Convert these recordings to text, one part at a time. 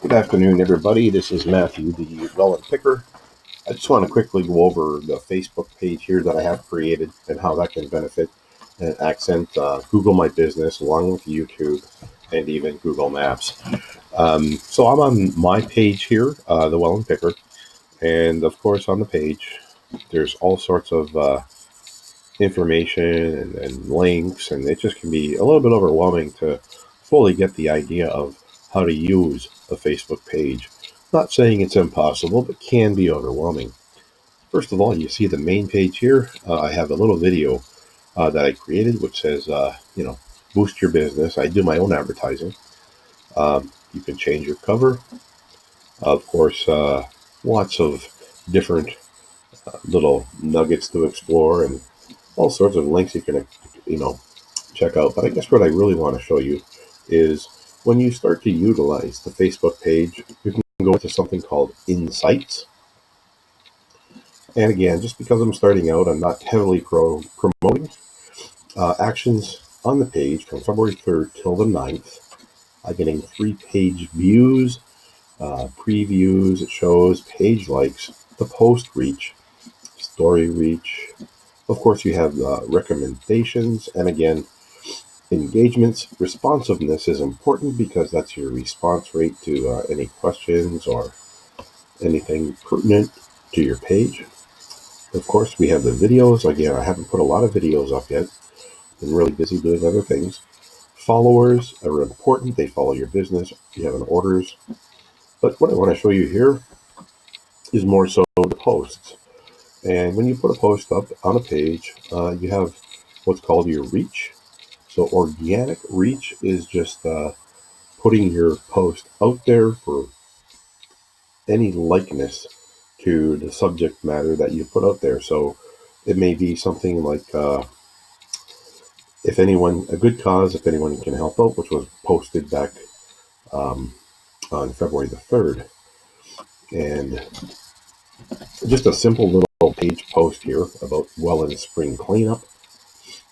Good afternoon, everybody. This is Matthew, the Welland Picker. I just want to quickly go over the Facebook page here that I have created and how that can benefit and accent Google My Business along with YouTube and even Google Maps. So I'm on my page here, the Welland Picker, and of course on the page there's all sorts of information and links, and it just can be a little bit overwhelming to fully get the idea of how to use a Facebook page. Not saying it's impossible, but can be overwhelming. First of all, you see the main page here. I have a little video that I created, which says, boost your business. I do my own advertising. You can change your cover. Of course, lots of different little nuggets to explore and all sorts of links you can, check out. But I guess what I really want to show you is when you start to utilize the Facebook page, you can go into something called Insights. And again, just because I'm starting out, I'm not heavily promoting actions on the page from February 3rd till the 9th. I'm getting 3-page views, previews, it shows page likes, the post reach, story reach. Of course, you have recommendations, and again, engagements. Responsiveness is important because that's your response rate to any questions or anything pertinent to your page. Of course, we have the videos. Again, I haven't put a lot of videos up yet. Been really busy doing other things. Followers are important. They follow your business. You have an orders. But what I want to show you here is more so the posts. And when you put a post up on a page, you have what's called your reach. So organic reach is just putting your post out there for any likeness to the subject matter that you put out there. So it may be something like if anyone, a good cause, if anyone can help out, which was posted back on February the 3rd. And just a simple little page post here about Welland Spring Cleanup.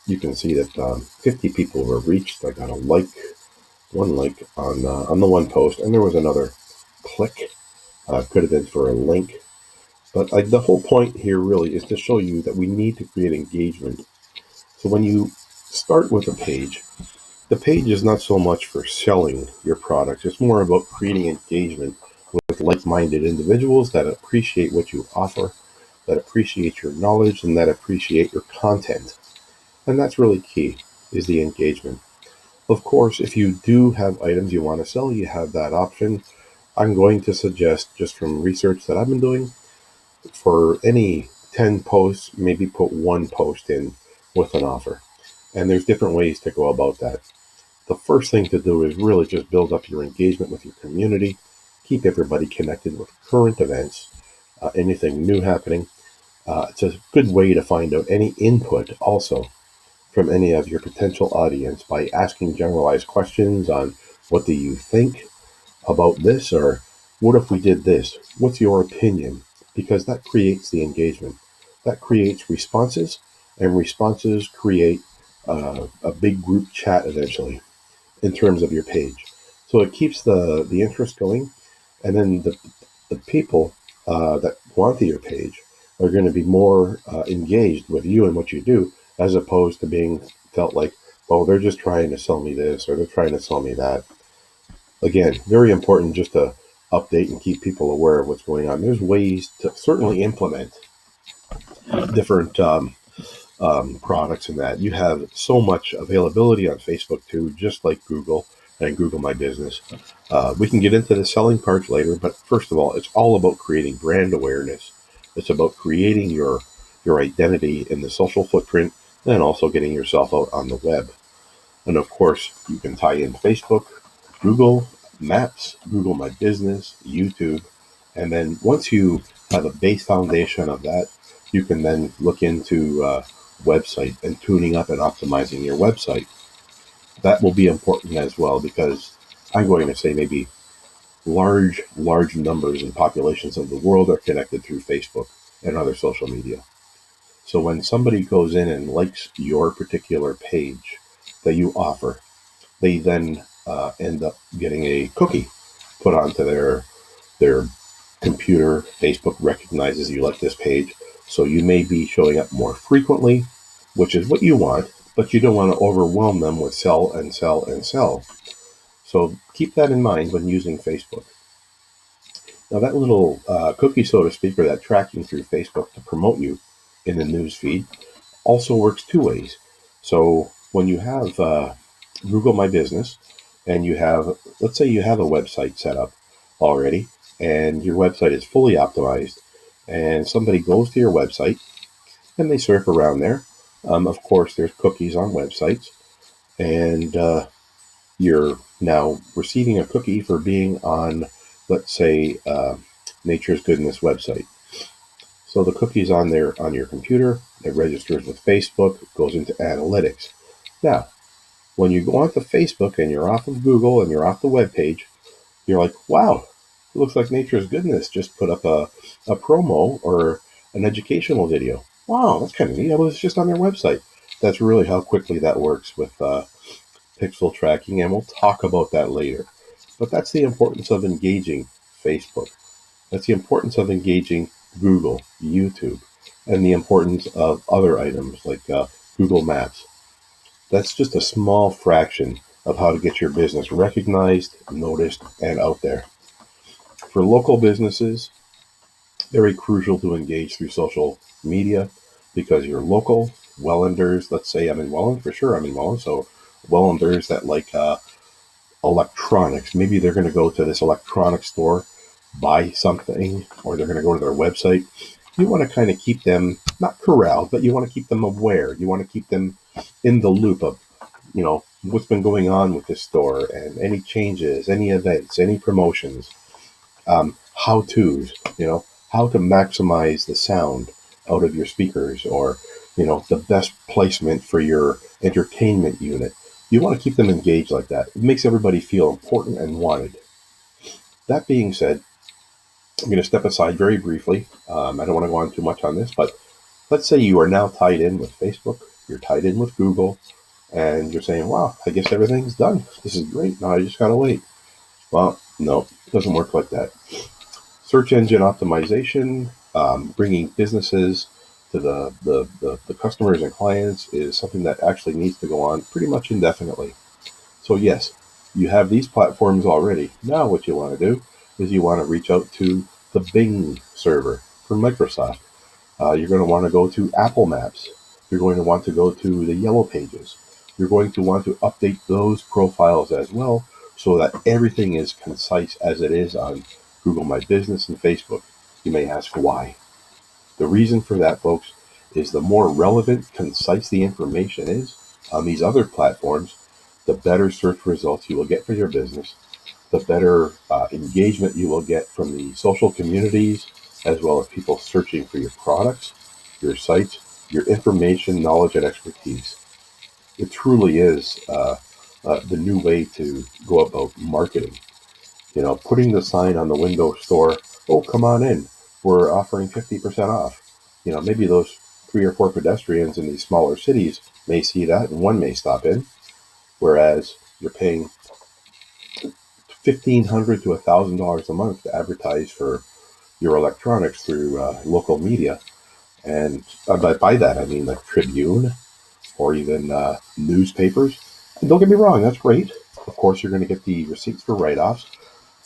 You can see that 50 people were reached. I got one like on the one post, and there was another click. Could have been for a link. But the whole point here really is to show you that we need to create engagement. So when you start with a page, the page is not so much for selling your product. It's more about creating engagement with like-minded individuals that appreciate what you offer, that appreciate your knowledge, and that appreciate your content. And that's really key, is the engagement. Of course, if you do have items you want to sell, you have that option. I'm going to suggest, just from research that I've been doing, for any 10 posts, maybe put one post in with an offer. And there's different ways to go about that. The first thing to do is really just build up your engagement with your community, keep everybody connected with current events, anything new happening. It's a good way to find out any input also from any of your potential audience by asking generalized questions on what do you think about this, or what if we did this? What's your opinion? Because that creates the engagement. That creates responses, and responses create a big group chat eventually in terms of your page. So it keeps the interest going, and then the people that go onto your page are going to be more engaged with you and what you do, as opposed to being felt like, oh, they're just trying to sell me this or they're trying to sell me that. Again, very important just to update and keep people aware of what's going on. There's ways to certainly implement different products in that. You have so much availability on Facebook too, just like Google and Google My Business. We can get into the selling parts later, but first of all, it's all about creating brand awareness. It's about creating your identity in the social footprint and also getting yourself out on the web. And of course, you can tie in Facebook, Google Maps, Google My Business, YouTube. And then once you have a base foundation of that, you can then look into website and tuning up and optimizing your website. That will be important as well, because I'm going to say maybe large numbers and populations of the world are connected through Facebook and other social media. So when somebody goes in and likes your particular page that you offer, they then end up getting a cookie put onto their computer. Facebook recognizes you like this page, so you may be showing up more frequently, which is what you want, but you don't want to overwhelm them with sell and sell and sell. So keep that in mind when using Facebook. Now that little cookie, so to speak, or that tracking through Facebook to promote you in the news feed also works two ways. So when you have Google My Business and you have, let's say you have a website set up already and your website is fully optimized and somebody goes to your website and they surf around there. Of course, there's cookies on websites and you're now receiving a cookie for being on, let's say, Nature's Goodness website. So the cookie's on there on your computer, it registers with Facebook, it goes into analytics. Now, when you go onto Facebook and you're off of Google and you're off the web page, you're like, wow, it looks like Nature's Goodness just put up a promo or an educational video. Wow, that's kind of neat. I was just on their website. That's really how quickly that works with pixel tracking, and we'll talk about that later. But that's the importance of engaging Facebook. That's the importance of engaging Google, YouTube, and the importance of other items like Google Maps. That's just a small fraction of how to get your business recognized, noticed, and out there. For local businesses, very crucial to engage through social media because you're local. Wellanders, let's say I'm in Welland, for sure I'm in Welland, so Wellanders that like electronics, maybe they're going to go to this electronics store, buy something, or they're going to go to their website. You want to kind of keep them, not corralled, but you want to keep them aware. You want to keep them in the loop of, what's been going on with this store and any changes, any events, any promotions, how-tos, how to maximize the sound out of your speakers or, the best placement for your entertainment unit. You want to keep them engaged like that. It makes everybody feel important and wanted. That being said, I'm going to step aside very briefly. I don't want to go on too much on this, but let's say you are now tied in with Facebook, you're tied in with Google, and you're saying, wow, I guess everything's done. This is great. Now I just got to wait. Well, no, it doesn't work like that. Search engine optimization, bringing businesses to the customers and clients is something that actually needs to go on pretty much indefinitely. So yes, you have these platforms already. Now what you want to do is you want to reach out to the Bing server from Microsoft. You're going to want to go to Apple Maps. You're going to want to go to the Yellow Pages. You're going to want to update those profiles as well so that everything is concise as it is on Google My Business and Facebook. You may ask why. The reason for that, folks, is the more relevant, concise the information is on these other platforms, the better search results you will get for your business, the better engagement you will get from the social communities, as well as people searching for your products, your sites, your information, knowledge, and expertise. It truly is the new way to go about marketing. Putting the sign on the window store, oh, come on in, we're offering 50% off. Maybe those 3 or 4 pedestrians in these smaller cities may see that and one may stop in, whereas you're paying $1,500 to $1,000 a month to advertise for your electronics through local media. And by that, I mean like Tribune or even newspapers. And don't get me wrong, that's great. Of course, you're going to get the receipts for write-offs.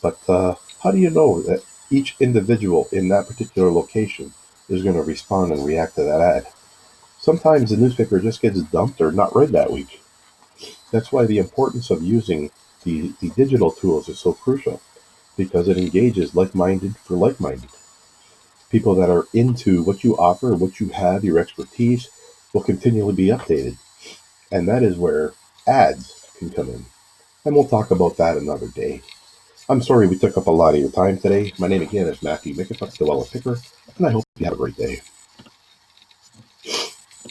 But how do you know that each individual in that particular location is going to respond and react to that ad? Sometimes the newspaper just gets dumped or not read that week. That's why the importance of using the digital tools is so crucial, because it engages like-minded for like-minded. People that are into what you offer, what you have, your expertise, will continually be updated. And that is where ads can come in. And we'll talk about that another day. I'm sorry we took up a lot of your time today. My name again is Matthew Mickenfuck, the Wella Picker, and I hope you have a great day.